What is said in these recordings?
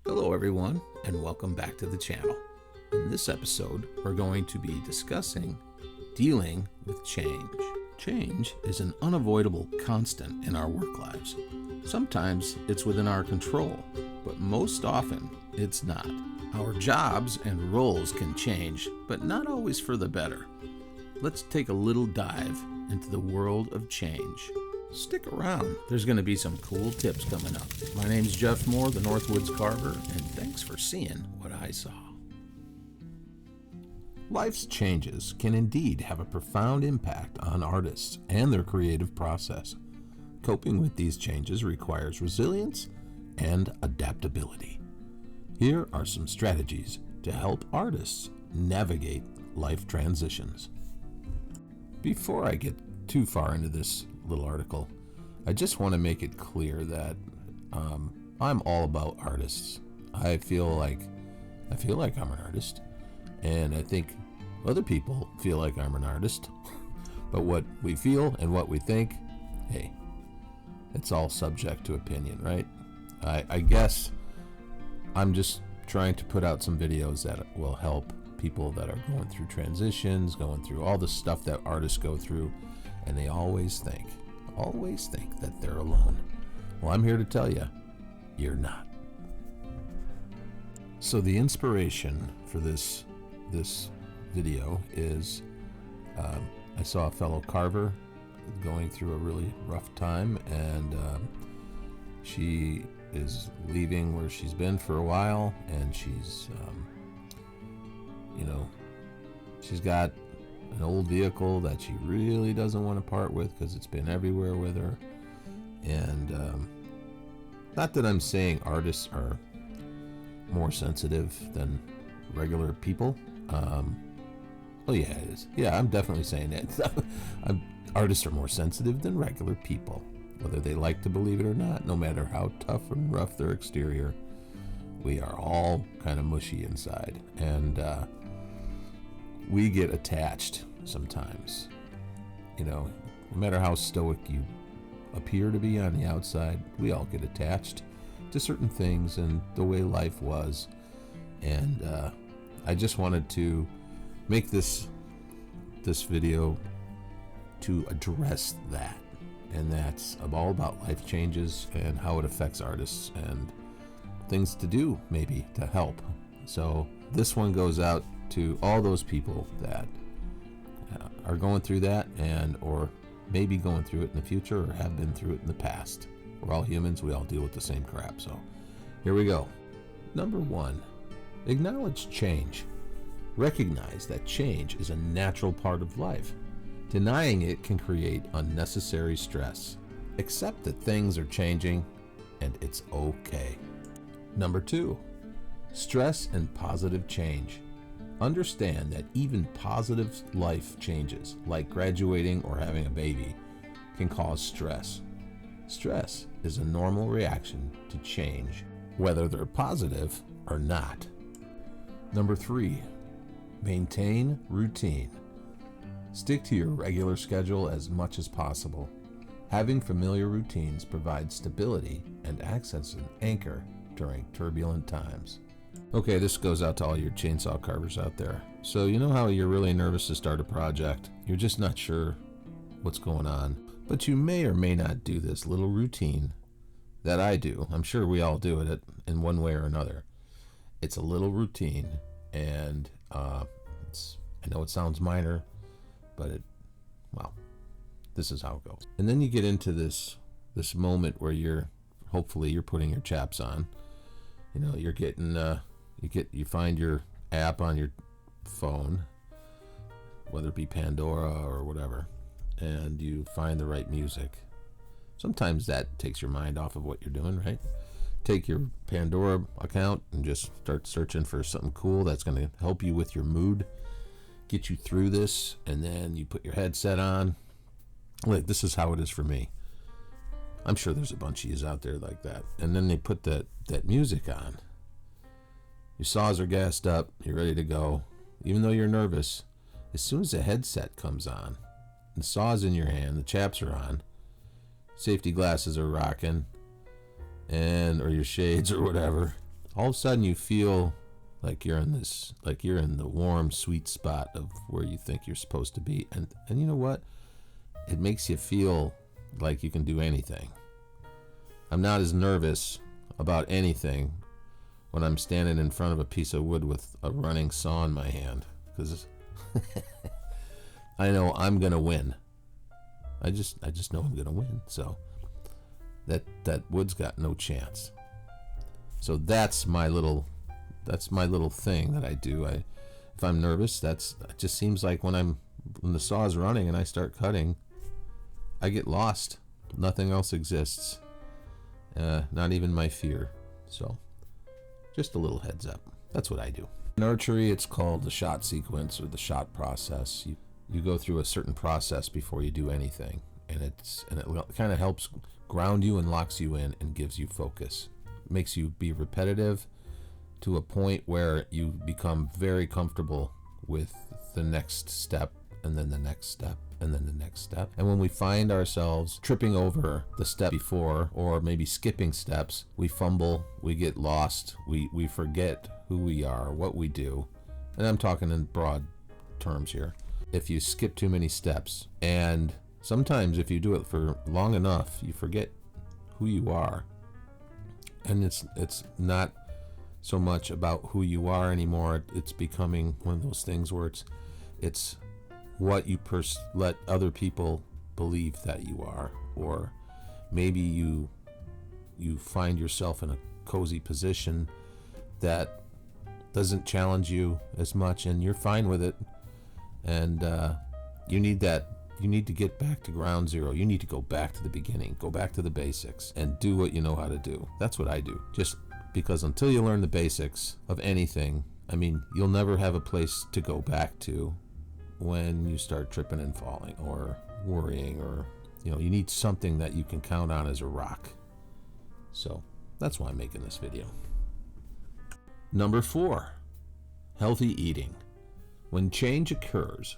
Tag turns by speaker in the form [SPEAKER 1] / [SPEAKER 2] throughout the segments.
[SPEAKER 1] Hello everyone, and welcome back to the channel. In this episode, we're going to be discussing dealing with change. Change is an unavoidable constant in our work lives. Sometimes it's within our control, but most often it's not. Our jobs and roles can change, but not always for the better. Let's take a little dive into the world of change. Stick around, there's going to be some cool tips coming up. My name's Jeff Moore, the Northwoods Carver, and thanks for seeing what I saw. Life's changes can indeed have a profound impact on artists and their creative process. Coping with these changes requires resilience and adaptability. Here are some strategies to help artists navigate life transitions. Before I get too far into this little article, I just want to make it clear that I'm all about artists. I feel like I'm an artist, and I think other people feel like I'm an artist. But what we feel and what we think, hey, it's all subject to opinion, right? I guess I'm just trying to put out some videos that will help people that are going through transitions, going through all the stuff that artists go through, and they always think that they're alone. Well, I'm here to tell you, you're not. So the inspiration for this video is I saw a fellow carver going through a really rough time, and she is leaving where she's been for a while, and she's she's got an old vehicle that she really doesn't want to part with because it's been everywhere with her. And not that I'm saying artists are more sensitive than regular people. Oh yeah, it is. Yeah, I'm definitely saying that. Artists are more sensitive than regular people, whether they like to believe it or not. No matter how tough and rough their exterior, we are all kind of mushy inside, and we get attached sometimes. No matter how stoic you appear to be on the outside, we all get attached to certain things and the way life was. And I just wanted to make this video to address that, and that's all about life changes and how it affects artists and things to do maybe to help. So this one goes out to all those people that are going through that, and or maybe going through it in the future, or have been through it in the past. We're all humans, we all deal with the same crap. So here we go. Number 1, acknowledge change. Recognize that change is a natural part of life. Denying it can create unnecessary stress. Accept that things are changing and it's okay. Number 2, stress and positive change. Understand that even positive life changes, like graduating or having a baby, can cause stress. Stress is a normal reaction to change, whether they're positive or not. Number 3, maintain routine. Stick to your regular schedule as much as possible. Having familiar routines provides stability and acts as an anchor during turbulent times. Okay, this goes out to all your chainsaw carvers out there. So you know how you're really nervous to start a project? You're just not sure what's going on. But you may or may not do this little routine that I do. I'm sure we all do it in one way or another. It's a little routine, and I know it sounds minor, but this is how it goes. And then you get into this moment where hopefully you're putting your chaps on. You're getting you find your app on your phone, whether it be Pandora or whatever, and you find the right music. Sometimes that takes your mind off of what you're doing, right? Take your Pandora account and just start searching for something cool that's going to help you with your mood, get you through this, and then you put your headset on. Like, this is how it is for me. I'm sure there's a bunch of yous out there like that. And then they put that music on. Your saws are gassed up. You're ready to go. Even though you're nervous, as soon as the headset comes on, the saw's in your hand, the chaps are on, safety glasses are rocking, or your shades or whatever, all of a sudden you feel like you're in the warm, sweet spot of where you think you're supposed to be. And you know what? It makes you feel like you can do anything. I'm not as nervous about anything when I'm standing in front of a piece of wood with a running saw in my hand, because I know I'm gonna win. I just know I'm gonna win. So that wood's got no chance. So that's my little thing that I do. If I'm nervous, it just seems like when the saw is running and I start cutting, I get lost. Nothing else exists. Not even my fear. So just a little heads up. That's what I do. In archery, it's called the shot sequence or the shot process. You go through a certain process before you do anything, and it kind of helps ground you and locks you in and gives you focus. It makes you be repetitive to a point where you become very comfortable with the next step, and then the next step, and then the next step. And when we find ourselves tripping over the step before, or maybe skipping steps, we fumble, we get lost, we forget who we are, what we do. And I'm talking in broad terms here. If you skip too many steps, and sometimes if you do it for long enough, you forget who you are. And it's not so much about who you are anymore. It's becoming one of those things where it's what you let other people believe that you are, or maybe you find yourself in a cozy position that doesn't challenge you as much, and you're fine with it. And you need to get back to ground zero. You need to go back to the beginning, go back to the basics, and do what you know how to do. That's what I do. Just because until you learn the basics of anything, I mean, you'll never have a place to go back to when you start tripping and falling or worrying, or you need something that you can count on as a rock. So that's why I'm making this video. Number 4, healthy eating. When change occurs,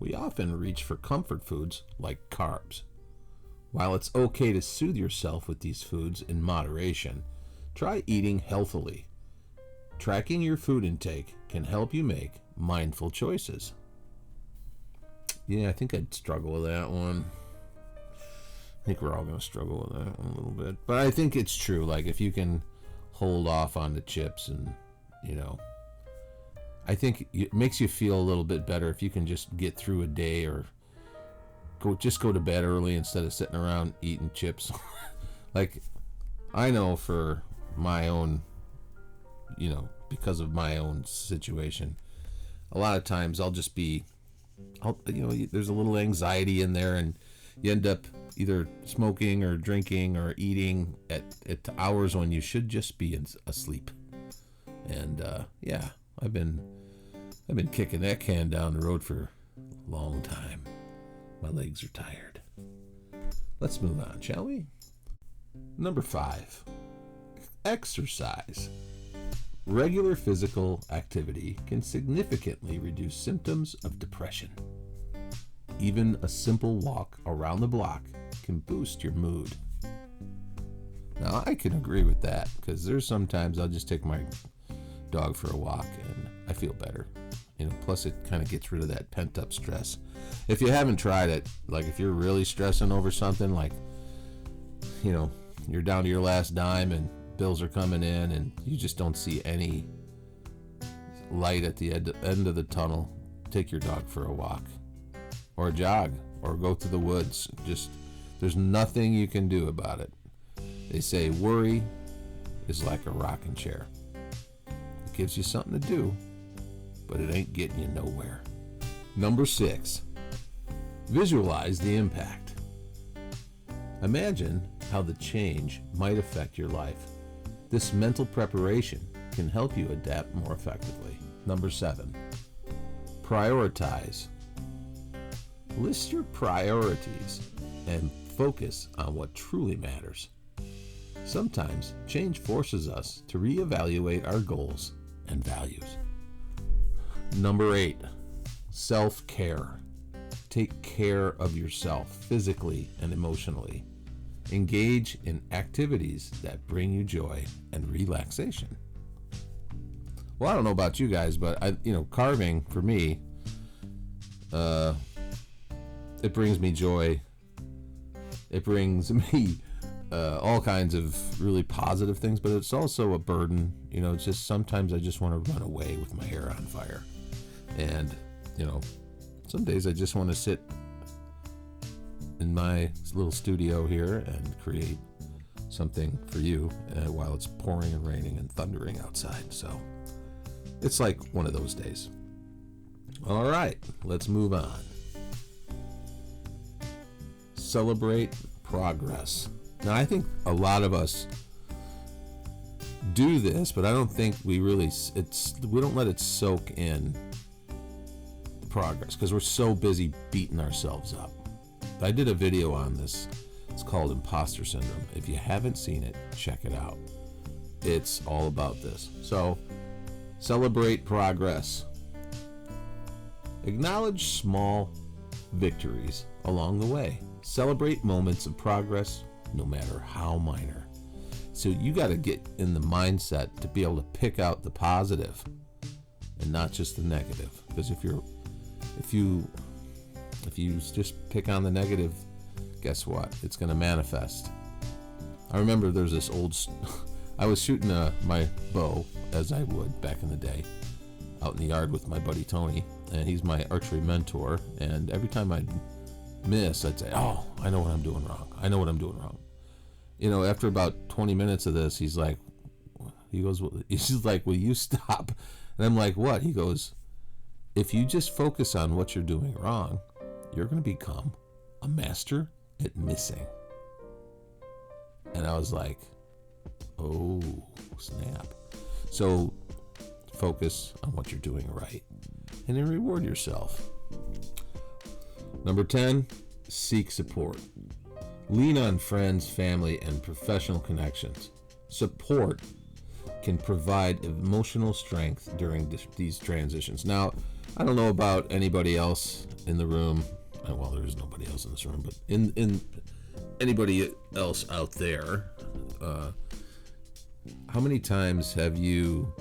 [SPEAKER 1] we often reach for comfort foods like carbs. While it's okay to soothe yourself with these foods in moderation, try eating healthily. Tracking your food intake can help you make mindful choices. Yeah, I think I'd struggle with that one. I think we're all going to struggle with that one a little bit. But I think it's true. Like, if you can hold off on the chips and, I think it makes you feel a little bit better if you can just get through a day, or go to bed early instead of sitting around eating chips. Like, I know for my own, because of my own situation, a lot of times there's a little anxiety in there, and you end up either smoking or drinking or eating at hours when you should just be asleep. And I've been kicking that can down the road for a long time. My legs are tired. Let's move on, shall we? Number 5, exercise. Regular physical activity can significantly reduce symptoms of depression. Even a simple walk around the block can boost your mood. Now, I can agree with that, because there's sometimes I'll just take my dog for a walk and I feel better. Plus it kind of gets rid of that pent up stress. If you haven't tried it, like if you're really stressing over something, like, you're down to your last dime and bills are coming in and you just don't see any light at the end of the tunnel, take your dog for a walk or a jog or go to the woods. There's nothing you can do about it. They say worry is like a rocking chair. It gives you something to do, but it ain't getting you nowhere. Number 6, visualize the impact. Imagine how the change might affect your life. This mental preparation can help you adapt more effectively. Number 7, prioritize. List your priorities and focus on what truly matters. Sometimes change forces us to reevaluate our goals and values. Number 8, self-care. Take care of yourself physically and emotionally. Engage in activities that bring you joy and relaxation. Well, I don't know about you guys, but carving for me, it brings me joy. It brings me all kinds of really positive things, but it's also a burden. It's just sometimes I just want to run away with my hair on fire. And, some days I just want to sit in my little studio here and create something for you while it's pouring and raining and thundering outside. So it's like one of those days. All right, let's move on. Celebrate progress. Now, I think a lot of us do this, but I don't think we don't let it soak in the progress because we're so busy beating ourselves up. I did a video on this. It's called Imposter Syndrome. If you haven't seen it, check it out. It's all about this. So, celebrate progress. Acknowledge small victories along the way. Celebrate moments of progress, no matter how minor. So you got to get in the mindset to be able to pick out the positive and not just the negative. Because if you just pick on the negative, guess what? It's going to manifest. I remember there's this I was shooting my bow, as I would back in the day, out in the yard with my buddy Tony, and he's my archery mentor. And every time I'd miss, I'd say, "Oh, I know what I'm doing wrong. I know what I'm doing wrong." After about 20 minutes of this, he's like, "Will you stop?" And I'm like, "What?" He goes, "If you just focus on what you're doing wrong, you're going to become a master at missing." And I was like, oh, snap. So focus on what you're doing right and then reward yourself. Number 10, seek support. Lean on friends, family, and professional connections. Support can provide emotional strength during these transitions. Now, I don't know about anybody else in the room. Well, there is nobody else in this room, but in anybody else out there, how many times have you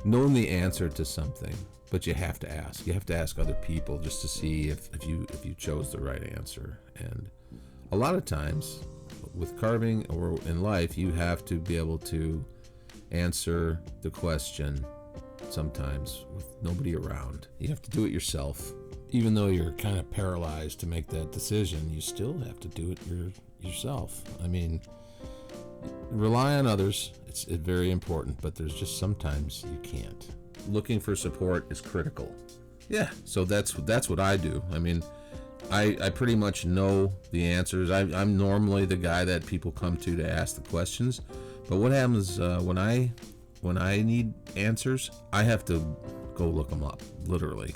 [SPEAKER 1] known the answer to something, but you have to ask? You have to ask other people just to see if you chose the right answer. And a lot of times, with carving or in life, you have to be able to answer the question sometimes with nobody around. You have to do it yourself. Even though you're kind of paralyzed to make that decision, you still have to do it yourself. I mean, rely on others. It's very important, but there's just sometimes you can't. Looking for support is critical. Yeah, so that's what I do. I mean, I pretty much know the answers. I'm normally the guy that people come to ask the questions. But what happens when I need answers, I have to go look them up, literally.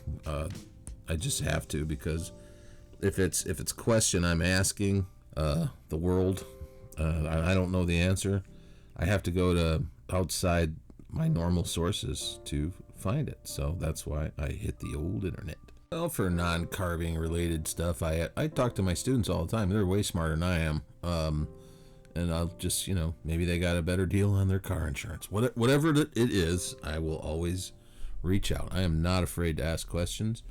[SPEAKER 1] I just have to, because if it's a question I'm asking the world, I don't know the answer, I have to go to outside my normal sources to find it. So that's why I hit the old internet. Well, for non-carving related stuff, I talk to my students all the time. They're way smarter than I am. And I'll just, maybe they got a better deal on their car insurance. Whatever it is, I will always reach out. I am not afraid to ask questions.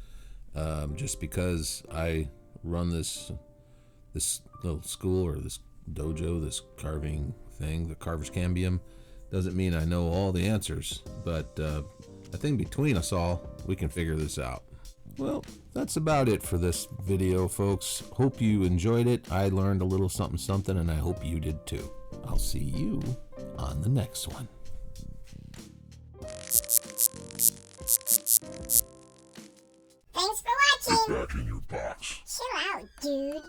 [SPEAKER 1] Just because I run this little school or this dojo, this carving thing, the Carver's Cambium, doesn't mean I know all the answers. But I think between us all, we can figure this out. Well, that's about it for this video, folks. Hope you enjoyed it. I learned a little something, and I hope you did too. I'll see you on the next one.
[SPEAKER 2] Thanks for watching.
[SPEAKER 3] Get back in your box.
[SPEAKER 2] Chill out, dude.